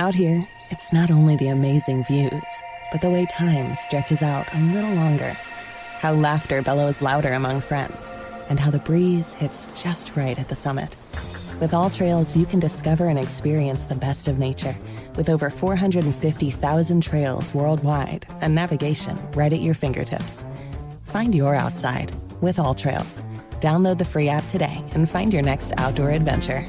Out here, it's not only the amazing views, but the way time stretches out a little longer. How laughter bellows louder among friends, and how the breeze hits just right at the summit. With All Trails, you can discover and experience the best of nature, with over 450,000 trails worldwide and navigation right at your fingertips. Find your outside with All Trails. Download the free app today and find your next outdoor adventure.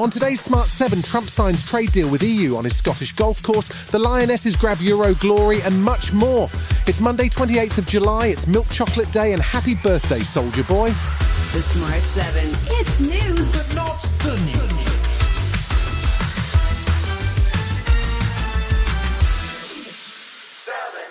On today's Smart 7, Trump signs trade deal with EU on his Scottish golf course, the Lionesses grab Euro glory and much more. It's Monday 28th of July, it's Milk Chocolate Day, and happy birthday, Soldier Boy. The Smart 7. It's news, but not the news.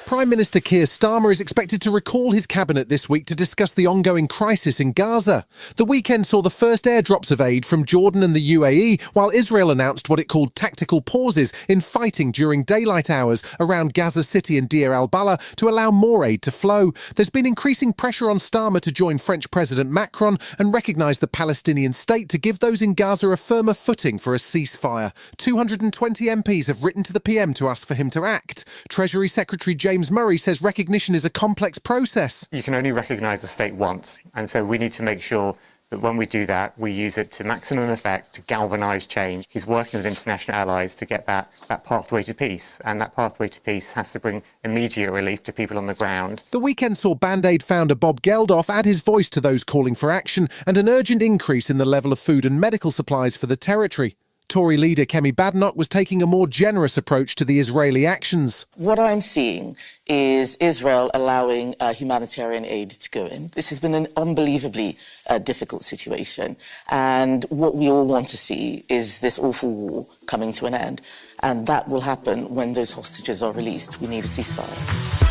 Prime Minister Keir Starmer is expected to recall his cabinet this week to discuss the ongoing crisis in Gaza. The weekend saw the first airdrops of aid from Jordan and the UAE, while Israel announced what it called tactical pauses in fighting during daylight hours around Gaza City and Deir al-Balah to allow more aid to flow. There's been increasing pressure on Starmer to join French President Macron and recognise the Palestinian state to give those in Gaza a firmer footing for a ceasefire. 220 MPs have written to the PM to ask for him to act. Treasury Secretary James Murray says recognition is a complex process. You can only recognise a state once, and so we need to make sure that when we do that, we use it to maximum effect, to galvanise change. He's working with international allies to get that pathway to peace, and that pathway to peace has to bring immediate relief to people on the ground. The weekend saw Band-Aid founder Bob Geldof add his voice to those calling for action and an urgent increase in the level of food and medical supplies for the territory. Tory leader Kemi Badenoch was taking a more generous approach to the Israeli actions. What I'm seeing is Israel allowing humanitarian aid to go in. This has been an unbelievably difficult situation. And what we all want to see is this awful war coming to an end. And that will happen when those hostages are released. We need a ceasefire.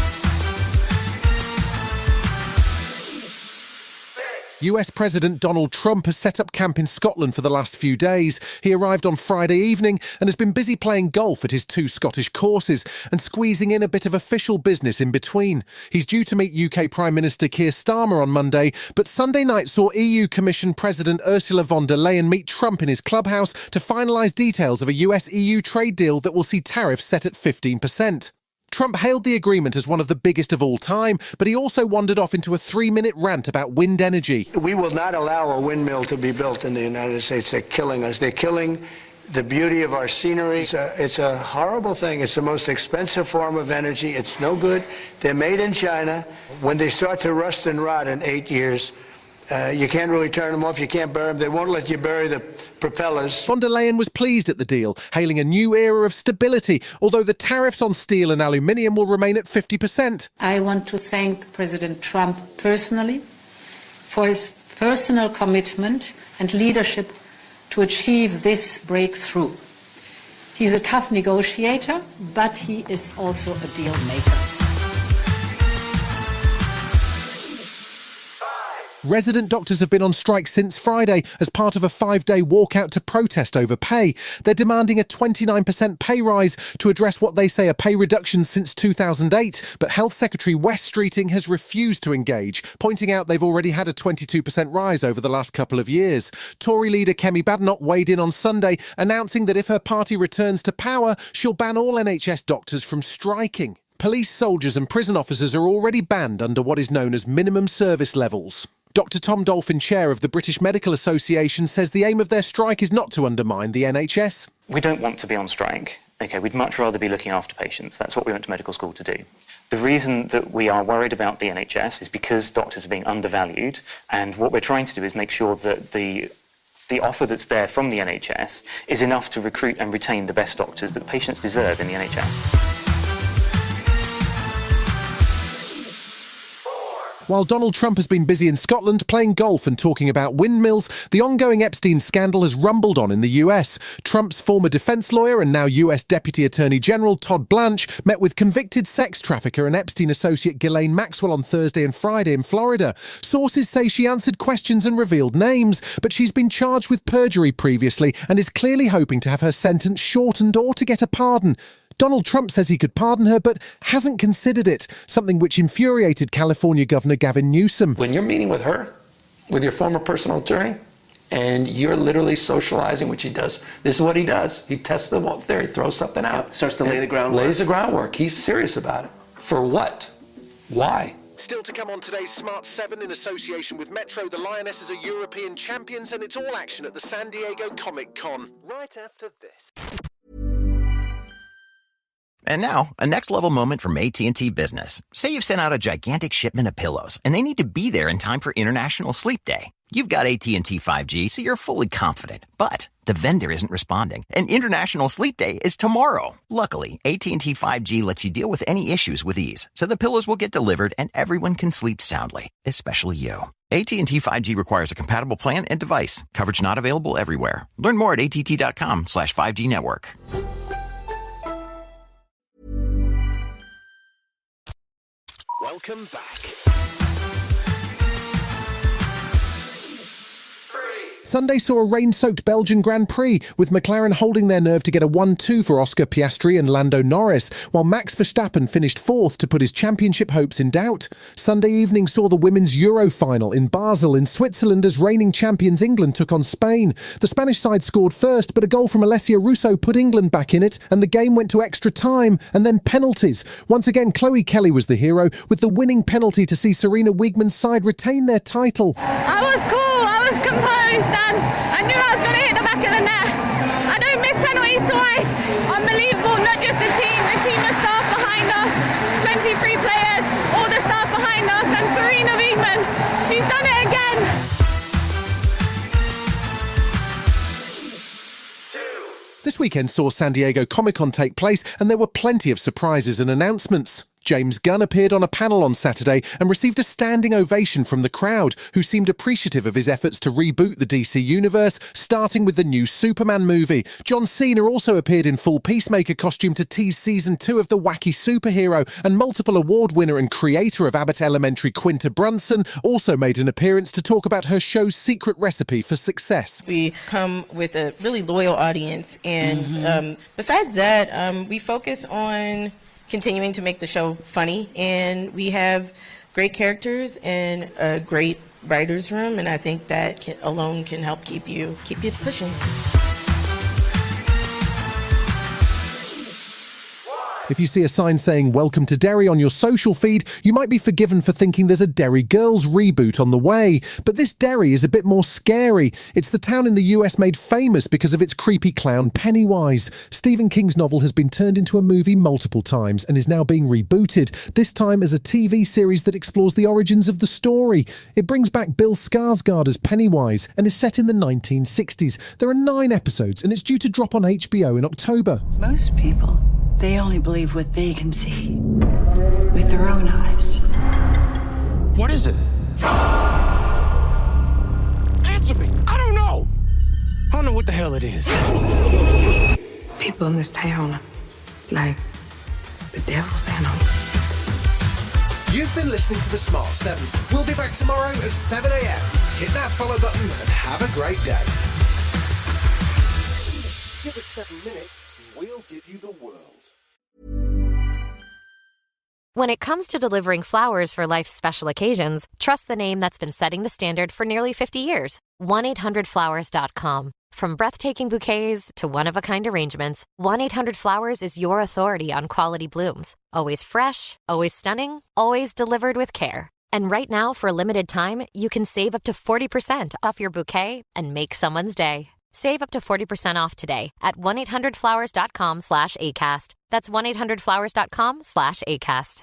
US President Donald Trump has set up camp in Scotland for the last few days. He arrived on Friday evening and has been busy playing golf at his 2 Scottish courses and squeezing in a bit of official business in between. He's due to meet UK Prime Minister Keir Starmer on Monday, but Sunday night saw EU Commission President Ursula von der Leyen meet Trump in his clubhouse to finalise details of a US-EU trade deal that will see tariffs set at 15%. Trump hailed the agreement as one of the biggest of all time, but he also wandered off into a 3-minute rant about wind energy. We will not allow a windmill to be built in the United States. They're killing us. They're killing the beauty of our scenery. It's a horrible thing. It's the most expensive form of energy. It's no good. They're made in China. When they start to rust and rot in 8 years, you can't really turn them off. You can't bury them. They won't let you bury the propellers. Von der Leyen was pleased at the deal, hailing a new era of stability, although the tariffs on steel and aluminium will remain at 50%. I want to thank President Trump personally for his personal commitment and leadership to achieve this breakthrough. He's a tough negotiator, but he is also a deal maker. Resident doctors have been on strike since Friday as part of a 5-day walkout to protest over pay. They're demanding a 29% pay rise to address what they say are pay reductions since 2008, but Health Secretary Wes Streeting has refused to engage, pointing out they've already had a 22% rise over the last couple of years. Tory leader Kemi Badenoch weighed in on Sunday, announcing that if her party returns to power, she'll ban all NHS doctors from striking. Police, soldiers and prison officers are already banned under what is known as minimum service levels. Dr Tom Dolphin, chair of the British Medical Association, says the aim of their strike is not to undermine the NHS. We don't want to be on strike. OK, we'd much rather be looking after patients. That's what we went to medical school to do. The reason that we are worried about the NHS is because doctors are being undervalued, and what we're trying to do is make sure that the offer that's there from the NHS is enough to recruit and retain the best doctors that patients deserve in the NHS. While Donald Trump has been busy in Scotland playing golf and talking about windmills, the ongoing Epstein scandal has rumbled on in the US. Trump's former defense lawyer and now US Deputy Attorney General Todd Blanche met with convicted sex trafficker and Epstein associate Ghislaine Maxwell on Thursday and Friday in Florida. Sources say she answered questions and revealed names, but she's been charged with perjury previously and is clearly hoping to have her sentence shortened or to get a pardon. Donald Trump says he could pardon her, but hasn't considered it, something which infuriated California Governor Gavin Newsom. When you're meeting with her, with your former personal attorney, and you're literally socializing, which he does. This is what he does. He tests the wall theory, throws something out. Starts to lay the groundwork. Lays the groundwork. He's serious about it. For what? Why? Still to come on today's Smart 7 in association with Metro, the Lionesses are European champions, and it's all action at the San Diego Comic-Con. Right after this. And now, a next-level moment from AT&T Business. Say you've sent out a gigantic shipment of pillows, and they need to be there in time for International Sleep Day. You've got AT&T 5G, so you're fully confident. But the vendor isn't responding, and International Sleep Day is tomorrow. Luckily, AT&T 5G lets you deal with any issues with ease, so the pillows will get delivered and everyone can sleep soundly, especially you. AT&T 5G requires a compatible plan and device. Coverage not available everywhere. Learn more at att.com/5G network. Welcome back. Sunday saw a rain-soaked Belgian Grand Prix, with McLaren holding their nerve to get a 1-2 for Oscar Piastri and Lando Norris, while Max Verstappen finished fourth to put his championship hopes in doubt. Sunday evening saw the Women's Euro final in Basel in Switzerland as reigning champions England took on Spain. The Spanish side scored first, but a goal from Alessia Russo put England back in it, and the game went to extra time and then penalties. Once again, Chloe Kelly was the hero, with the winning penalty to see Serena Wiegman's side retain their title. I was cool, I was composed, and I knew I was going to hit the back of the net. I don't miss penalties twice. Unbelievable, not just the team of staff behind us, 23 players, all the staff behind us, and Serena Wiegman, she's done it again. This weekend saw San Diego Comic-Con take place, and there were plenty of surprises and announcements. James Gunn appeared on a panel on Saturday and received a standing ovation from the crowd, who seemed appreciative of his efforts to reboot the DC universe, starting with the new Superman movie. John Cena also appeared in full Peacemaker costume to tease Season 2 of The Wacky Superhero, and multiple award winner and creator of Abbott Elementary Quinta Brunson also made an appearance to talk about her show's secret recipe for success. We come with a really loyal audience, and besides that, we focus on continuing to make the show funny, and we have great characters and a great writer's room, and I think that alone can help keep you pushing. If you see a sign saying "Welcome to Derry" on your social feed, you might be forgiven for thinking there's a Derry Girls reboot on the way. But this Derry is a bit more scary. It's the town in the US made famous because of its creepy clown Pennywise. Stephen King's novel has been turned into a movie multiple times and is now being rebooted, this time as a TV series that explores the origins of the story. It brings back Bill Skarsgård as Pennywise and is set in the 1960s. There are 9 episodes and it's due to drop on HBO in October. Most people, they only believe what they can see with their own eyes. What is it? Answer me! I don't know! I don't know what the hell it is. People in this town, it's like the devil's animal. You've been listening to the Smart 7. We'll be back tomorrow at 7 a.m. Hit that follow button and have a great day. Give us 7 minutes and we'll give you the world. When it comes to delivering flowers for life's special occasions, trust the name that's been setting the standard for nearly 50 years. 1-800-Flowers.com. From breathtaking bouquets to one-of-a-kind arrangements, 1-800-Flowers is your authority on quality blooms. Always fresh, always stunning, always delivered with care. And right now, for a limited time, you can save up to 40% off your bouquet and make someone's day. Save up to 40% off today at 1-800-Flowers.com/ACAST. That's 1-800-Flowers.com/ACAST.